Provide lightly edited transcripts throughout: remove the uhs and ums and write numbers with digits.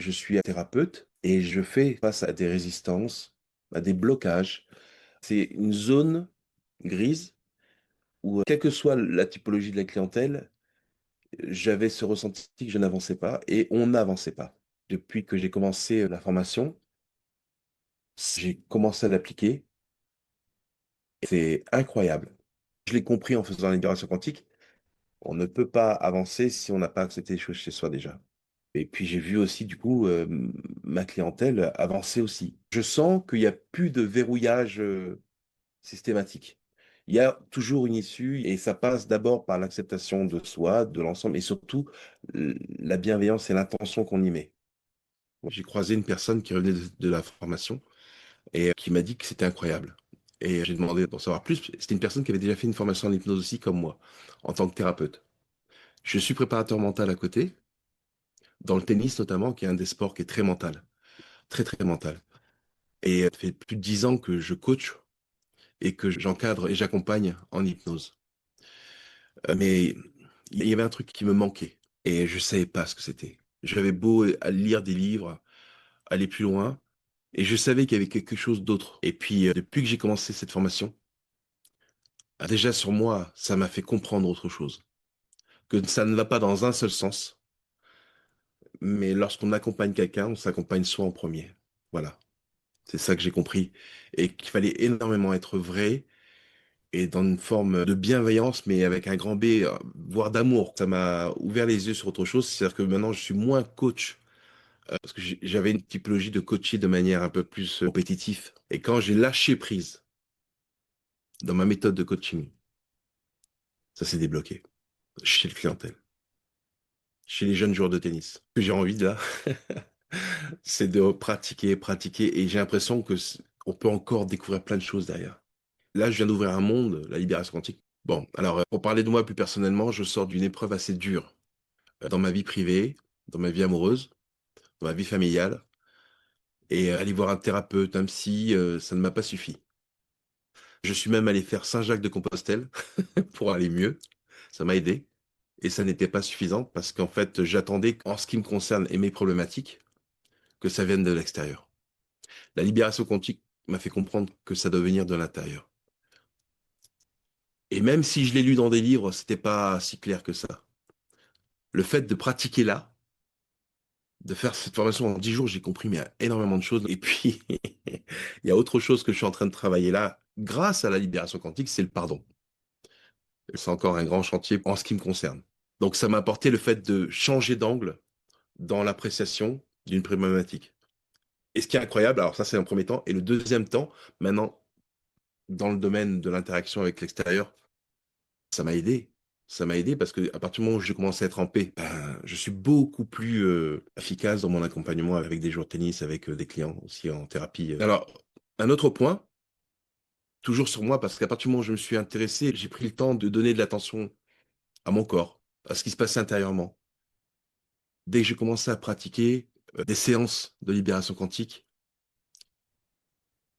Je suis thérapeute et je fais face à des résistances, à des blocages. C'est une zone grise où, quelle que soit la typologie de la clientèle, j'avais ce ressenti que je n'avançais pas et on n'avançait pas. Depuis que j'ai commencé la formation, j'ai commencé à l'appliquer. C'est incroyable. Je l'ai compris en faisant la libération quantique. On ne peut pas avancer si on n'a pas accepté les choses chez soi déjà. Et puis j'ai vu aussi du coup ma clientèle avancer aussi. Je sens qu'il n'y a plus de verrouillage systématique. Il y a toujours une issue et ça passe d'abord par l'acceptation de soi, de l'ensemble et surtout la bienveillance et l'intention qu'on y met. J'ai croisé une personne qui revenait de la formation et qui m'a dit que c'était incroyable. Et j'ai demandé pour savoir plus. C'était une personne qui avait déjà fait une formation en hypnose aussi comme moi, en tant que thérapeute. Je suis préparateur mental à côté, dans le tennis notamment, qui est un des sports qui est très mental, très très mental. Et ça fait plus de 10 ans que je coach et que j'encadre et j'accompagne en hypnose. Mais il y avait un truc qui me manquait et je savais pas ce que c'était. J'avais beau lire des livres, aller plus loin, et je savais qu'il y avait quelque chose d'autre. Et puis, depuis que j'ai commencé cette formation, déjà sur moi, ça m'a fait comprendre autre chose. Que ça ne va pas dans un seul sens, mais lorsqu'on accompagne quelqu'un, on s'accompagne soi en premier. Voilà. C'est ça que j'ai compris. Et qu'il fallait énormément être vrai et dans une forme de bienveillance, mais avec un grand B, voire d'amour. Ça m'a ouvert les yeux sur autre chose. C'est-à-dire que maintenant, je suis moins coach, parce que j'avais une typologie de coacher de manière un peu plus compétitive. Et quand j'ai lâché prise dans ma méthode de coaching, ça s'est débloqué chez le clientèle, chez les jeunes joueurs de tennis. Ce que j'ai envie là, c'est de pratiquer, pratiquer, et j'ai l'impression que on peut encore découvrir plein de choses derrière. Là, je viens d'ouvrir un monde, la libération quantique. Bon, alors, pour parler de moi plus personnellement, je sors d'une épreuve assez dure dans ma vie privée, dans ma vie amoureuse, dans ma vie familiale. Et aller voir un thérapeute, un psy, ça ne m'a pas suffi. Je suis même allé faire Saint-Jacques-de-Compostelle pour aller mieux. Ça m'a aidé. Et ça n'était pas suffisant parce qu'en fait, j'attendais, en ce qui me concerne et mes problématiques, que ça vienne de l'extérieur. La libération quantique m'a fait comprendre que ça doit venir de l'intérieur. Et même si je l'ai lu dans des livres, c'était pas si clair que ça. Le fait de pratiquer là, de faire cette formation en 10 jours, j'ai compris mais énormément de choses. Et puis, il y a autre chose que je suis en train de travailler là, grâce à la libération quantique, c'est le pardon. C'est encore un grand chantier en ce qui me concerne. Donc, ça m'a apporté le fait de changer d'angle dans l'appréciation d'une problématique. Et ce qui est incroyable, alors ça c'est un premier temps, et le deuxième temps, maintenant, dans le domaine de l'interaction avec l'extérieur, ça m'a aidé. Ça m'a aidé parce que à partir du moment où j'ai commencé à être en paix, ben, je suis beaucoup plus efficace dans mon accompagnement avec des joueurs de tennis, avec des clients aussi en thérapie. Alors, un autre point, toujours sur moi, parce qu'à partir du moment où je me suis intéressé, j'ai pris le temps de donner de l'attention à mon corps, à ce qui se passait intérieurement. Dès que j'ai commencé à pratiquer des séances de libération quantique,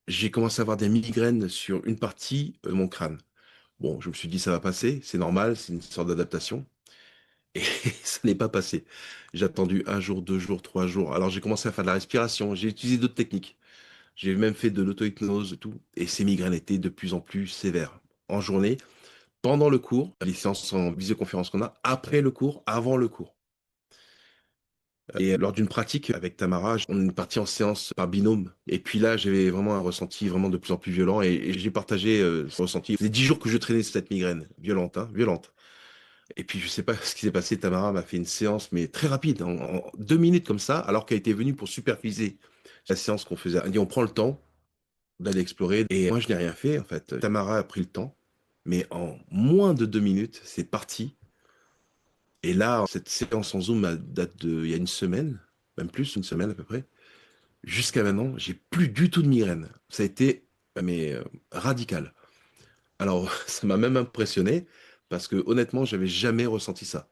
j'ai commencé à avoir des migraines sur une partie de mon crâne. Bon, je me suis dit, ça va passer, c'est normal, c'est une sorte d'adaptation. Et ça n'est pas passé. J'ai attendu un jour, 2 jours, 3 jours. Alors j'ai commencé à faire de la respiration, j'ai utilisé d'autres techniques. J'ai même fait de l'auto-hypnose et tout. Et ces migraines étaient de plus en plus sévères. En journée, pendant le cours, les séances en visioconférence qu'on a, après le cours, avant le cours. Et lors d'une pratique avec Tamara, on est parti en séance par binôme. Et puis là, j'avais vraiment un ressenti vraiment de plus en plus violent. Et j'ai partagé ce ressenti. C'est 10 jours que je traînais cette migraine. Violente, hein, violente. Et puis, je sais pas ce qui s'est passé. Tamara m'a fait une séance, mais très rapide, en 2 minutes comme ça, alors qu'elle était venue pour superviser la séance qu'on faisait. Elle dit, on prend le temps d'aller explorer. Et moi, je n'ai rien fait, en fait. Tamara a pris le temps. Mais en moins de 2 minutes, c'est parti. Et là, cette séance en Zoom date de, il y a une semaine, même plus, une semaine à peu près. Jusqu'à maintenant, j'ai plus du tout de migraine. Ça a été, mais radical. Alors, ça m'a même impressionné parce que honnêtement, j'avais jamais ressenti ça.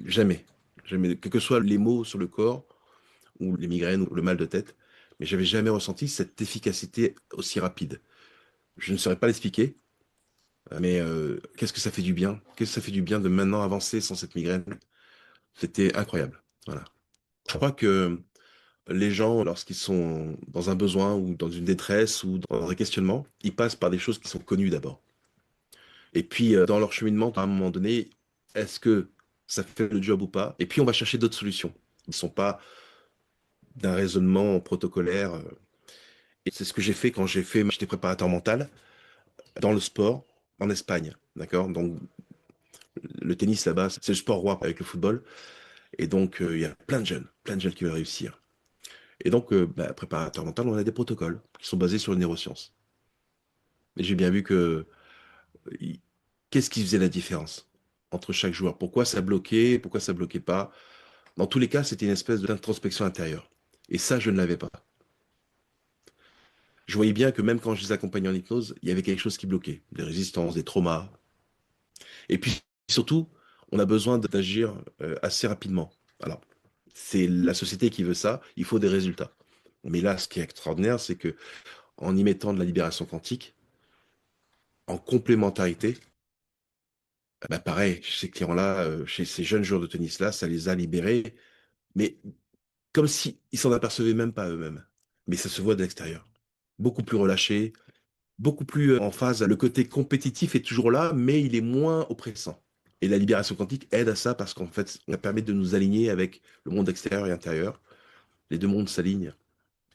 Jamais. Jamais. Quels que soient les maux sur le corps, ou les migraines, ou le mal de tête, mais j'avais jamais ressenti cette efficacité aussi rapide. Je ne saurais pas l'expliquer, mais qu'est-ce que ça fait du bien? Qu'est-ce que ça fait du bien de maintenant avancer sans cette migraine? C'était incroyable. Voilà. Je crois que les gens, lorsqu'ils sont dans un besoin ou dans une détresse ou dans un questionnement, ils passent par des choses qui sont connues d'abord. Et puis, dans leur cheminement, à un moment donné, est-ce que ça fait le job ou pas? Et puis, on va chercher d'autres solutions. Ils ne sont pas d'un raisonnement protocolaire. Et c'est ce que j'ai fait quand j'étais préparateur mental dans le sport en Espagne. D'accord? Donc, le tennis là-bas, c'est le sport roi avec le football. Et donc, il y a plein de jeunes qui veulent réussir. Et donc, préparateur mental, on a des protocoles qui sont basés sur les neurosciences. Et j'ai bien vu que il- qu'est-ce qui faisait la différence entre chaque joueur? Pourquoi ça bloquait pas? Dans tous les cas, c'était une espèce d'introspection intérieure. Et ça, je ne l'avais pas. Je voyais bien que même quand je les accompagnais en hypnose, il y avait quelque chose qui bloquait. Des résistances, des traumas. Et puis, surtout, on a besoin d'agir assez rapidement. Alors, c'est la société qui veut ça, il faut des résultats. Mais là, ce qui est extraordinaire, c'est que en y mettant de la libération quantique, en complémentarité, bah pareil, chez ces clients-là, chez ces jeunes joueurs de tennis-là, ça les a libérés, mais comme si ils s'en apercevaient même pas eux-mêmes. Mais ça se voit de l'extérieur. Beaucoup plus relâchés, beaucoup plus en phase. Le côté compétitif est toujours là, mais il est moins oppressant. Et la libération quantique aide à ça parce qu'en fait, ça permet de nous aligner avec le monde extérieur et intérieur. Les deux mondes s'alignent.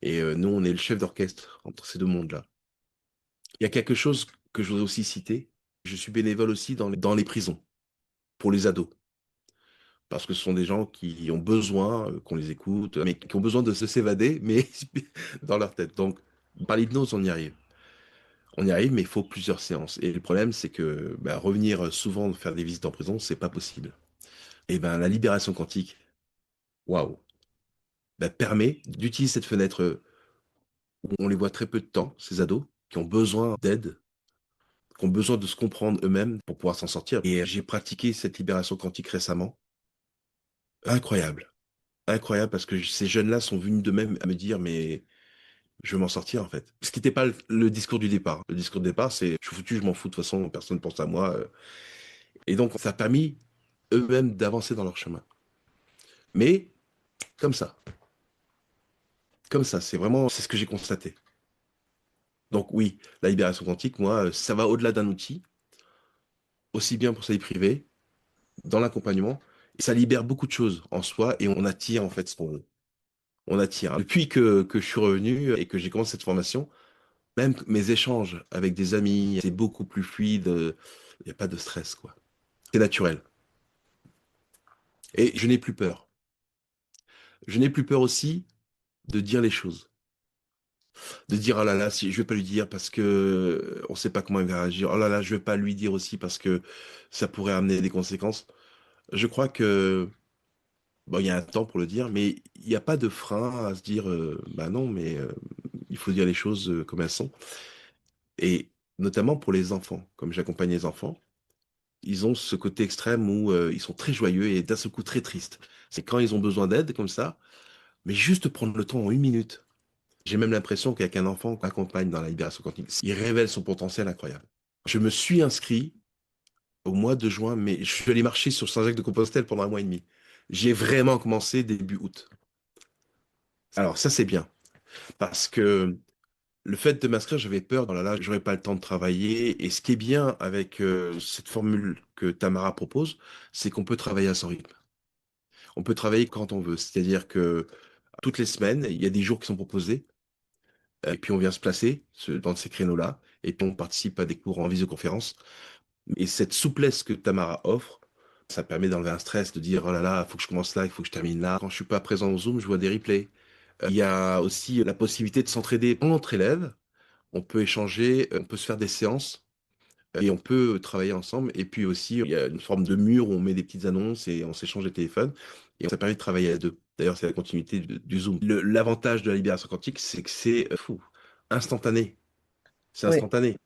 Et nous, on est le chef d'orchestre entre ces deux mondes-là. Il y a quelque chose que je voudrais aussi citer. Je suis bénévole aussi dans les prisons, pour les ados. Parce que ce sont des gens qui ont besoin qu'on les écoute, mais qui ont besoin de se s'évader, mais dans leur tête. Donc, par l'hypnose, on y arrive. On y arrive, mais il faut plusieurs séances. Et le problème, c'est que bah, revenir souvent faire des visites en prison, c'est pas possible. Et ben la libération quantique, waouh, bah, permet d'utiliser cette fenêtre où on les voit très peu de temps, ces ados, qui ont besoin d'aide, qui ont besoin de se comprendre eux-mêmes pour pouvoir s'en sortir. Et j'ai pratiqué cette libération quantique récemment. Incroyable. Incroyable parce que ces jeunes-là sont venus d'eux-mêmes à me dire, mais je veux m'en sortir en fait. Ce qui n'était pas le discours du départ. Le discours du départ, c'est je suis foutu, je m'en fous, de toute façon, personne ne pense à moi. Et donc, ça a permis eux-mêmes d'avancer dans leur chemin. Mais comme c'est vraiment, c'est ce que j'ai constaté. Donc oui, la libération quantique, moi, ça va au-delà d'un outil, aussi bien pour sa vie privée, dans l'accompagnement. Ça libère beaucoup de choses en soi et on attire en fait ce qu'on veut. On attire. Depuis que je suis revenu et que j'ai commencé cette formation, même mes échanges avec des amis, c'est beaucoup plus fluide. Il n'y a pas de stress, quoi. C'est naturel. Et je n'ai plus peur. Je n'ai plus peur aussi de dire les choses. De dire, oh là là, si, je vais pas lui dire parce que on sait pas comment il va réagir. Oh là là, je vais pas lui dire aussi parce que ça pourrait amener des conséquences. Je crois que, bon, il y a un temps pour le dire, mais il n'y a pas de frein à se dire, bah non, mais il faut dire les choses comme elles sont. Et notamment pour les enfants, comme j'accompagne les enfants, ils ont ce côté extrême où ils sont très joyeux et d'un seul coup très tristes. C'est quand ils ont besoin d'aide comme ça, mais juste prendre le temps en 1 minute. J'ai même l'impression qu'avec un enfant qu'on accompagne dans la libération quantique, il révèle son potentiel incroyable. Je me suis inscrit au mois de juin, mais je suis allé marcher sur Saint-Jacques-de-Compostelle pendant un mois et demi. J'ai vraiment commencé début août. Alors ça c'est bien, parce que le fait de m'inscrire, j'avais peur, oh là là, j'aurais pas le temps de travailler. Et ce qui est bien avec cette formule que Tamara propose, c'est qu'on peut travailler à son rythme. On peut travailler quand on veut. C'est-à-dire que toutes les semaines, il y a des jours qui sont proposés, et puis on vient se placer dans ces créneaux-là, et puis on participe à des cours en visioconférence. Et cette souplesse que Tamara offre, ça permet d'enlever un stress, de dire, oh là là, il faut que je commence là, il faut que je termine là. Quand je suis pas présent au Zoom, je vois des replays. Il y a aussi la possibilité de s'entraider entre élèves. On peut échanger, on peut se faire des séances et on peut travailler ensemble. Et puis aussi, il y a une forme de mur où on met des petites annonces et on s'échange les téléphones. Et ça permet de travailler à deux. D'ailleurs, c'est la continuité du Zoom. L'avantage de la libération quantique, c'est que c'est instantané. C'est Oui. instantané.